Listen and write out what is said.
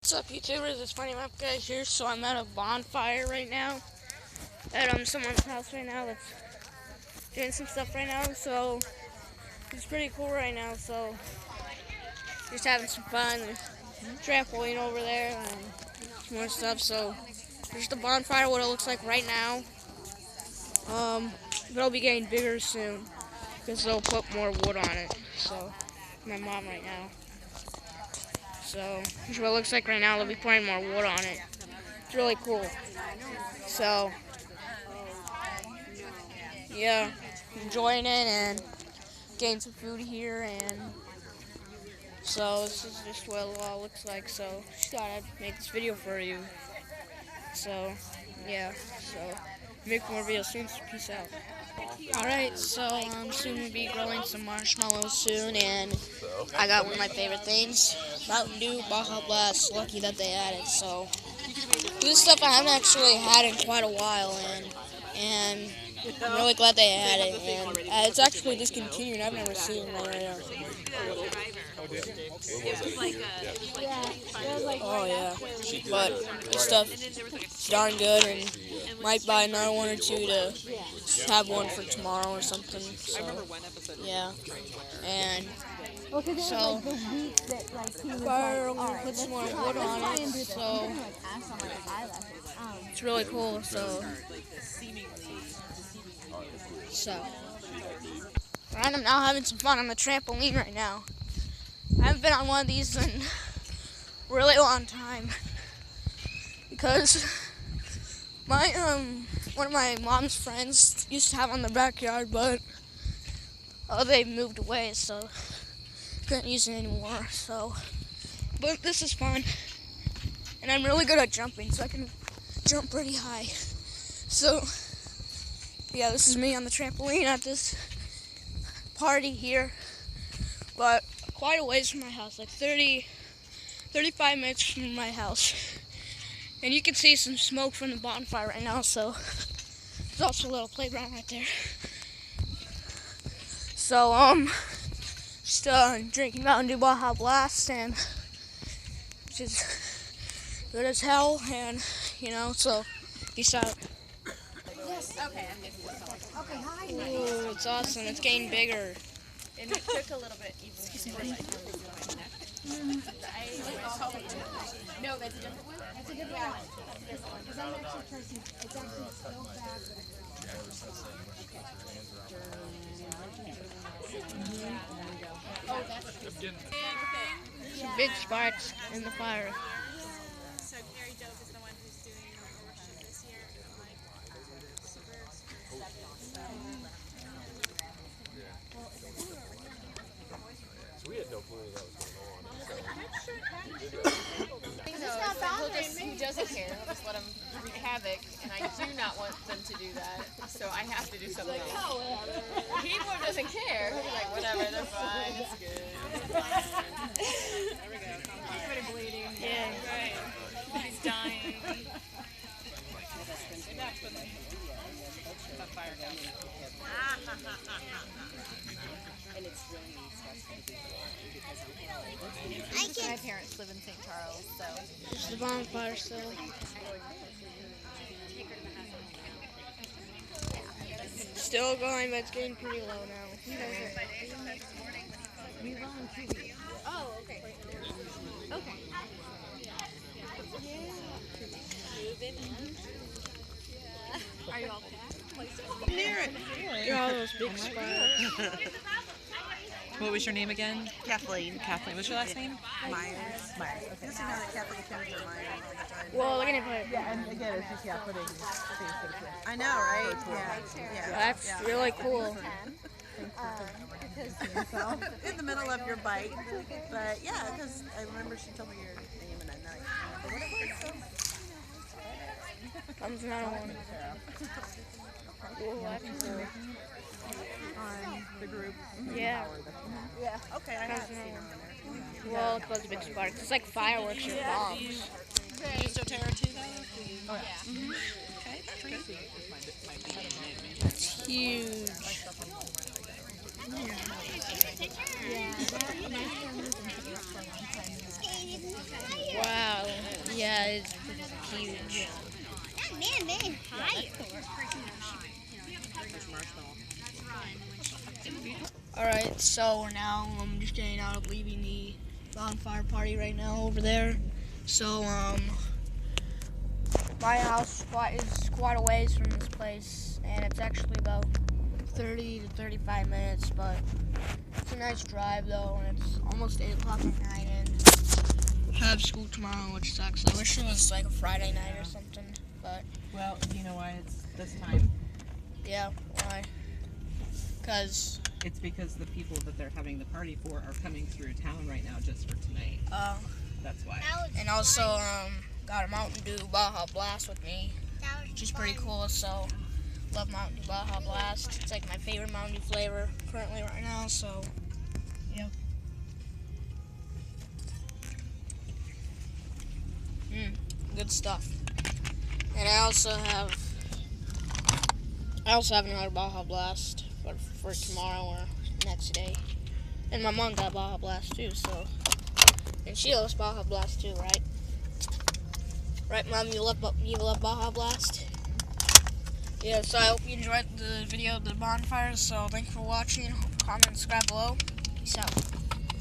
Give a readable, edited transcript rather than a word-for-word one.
What's up, YouTubers? It's Funny Map Guy here. So I'm at a bonfire right now at someone's house right now that's doing some stuff right now. So it's pretty cool right now. So just having some fun. There's trampoline over there and some more stuff. So there's the bonfire, what it looks like right now. But it'll be getting bigger soon because they'll put more wood on it. So my mom right now. So this is what it looks like right now. They'll be putting more wood on it. It's really cool. So yeah, enjoying it and getting some food here, and so this is just what it all looks like. So just thought I'd make this video for you. So yeah, so make more videos soon. So peace out. Alright, so I'm soon to be grilling some marshmallows soon, and I got one of my favorite things, Mountain Dew, Baja Blast. Lucky that they added. So this stuff I haven't actually had in quite a while, and I'm really glad they had it. And it's actually discontinued. I've never seen it right now. Oh yeah, but this stuff is darn good, and might buy another one or two to have one for tomorrow or something. So yeah, and so fire, I'm gonna put some more wood on it. So it's really cool. So alright, I'm now having some fun on the trampoline right now. I haven't been on one of these in a really long time because my one of my mom's friends used to have one in the backyard, but they moved away, so couldn't use it anymore. So, but this is fun, and I'm really good at jumping, so I can jump pretty high. So yeah, this is me on the trampoline at this party here, but quite a ways from my house, like 35 minutes from my house. And you can see some smoke from the bonfire right now, so there's also a little playground right there. So, just drinking Mountain Dew Baja Blast, and which is good as hell, and so peace out. Okay, I'm getting this one. Okay, hi. Ooh, it's awesome. It's getting bigger. And it took a little bit even before I No, that's a different one? That's a different one. This one. Because I'm actually tracing, it's actually still back. Oh, that's the big thing? Big sparks in the fire. So Gary Dove is the one who's doing our worship this year. So we had no clue that was going on. He doesn't care. He'll just let him wreak havoc, and I do not want them to do that. So I have to do something else. He doesn't care. He'll be like, whatever, they're fine. It's good. There we go. Everybody bleeding. Yeah. Right. He's dying. And that's when the fire comes. And it's really stressful because my parents live in St. Charles, so. There's the bonfire still. Still going, but it's getting pretty low now. Oh, okay. Okay. Are you all Look at all those big sparks. What was your name again? Kathleen Kathleen. What's your last name? Myers. Okay. Just know that Kathleen Kennedy or Myers all the time. Well, look at it. Yeah, and again, it's just putting things I know, right? Yeah. That's really cool. In the middle of your bike, but yeah, because I remember she told me your name and I know what it was. Comes another one. Ooh, that's cool. On the group. Yeah. Yeah. Okay, I have seen them in there. Well, look at those big sparks. It's like fireworks or bombs. Used doTERRA too, though? Oh, yeah. Okay, good. It's huge. Wow. Yeah, it's huge. That man, man, higher. Alright, so now I'm just getting out of leaving the bonfire party right now over there. So, my house is quite a ways from this place, and it's actually about 30 to 35 minutes, but it's a nice drive though, and it's almost 8 o'clock at night, and I have school tomorrow, which sucks. I wish it was like a Friday night or something, but Well, do you know why it's this time? yeah, why? Because, It's because the people that they're having the party for are coming through town right now just for tonight. That's why. and also, got a Mountain Dew Baja Blast with me, which is pretty cool, so love Mountain Dew Baja Blast. It's like my favorite Mountain Dew flavor currently right now, so yeah. Good stuff. And I also have another Baja Blast for tomorrow or next day. And my mom got Baja Blast too, so. And she loves Baja Blast too, right? Right, Mom? You love Baja Blast? Yeah, so I hope you enjoyed the video of the bonfires. So thanks for watching. Comment and subscribe below. Peace out.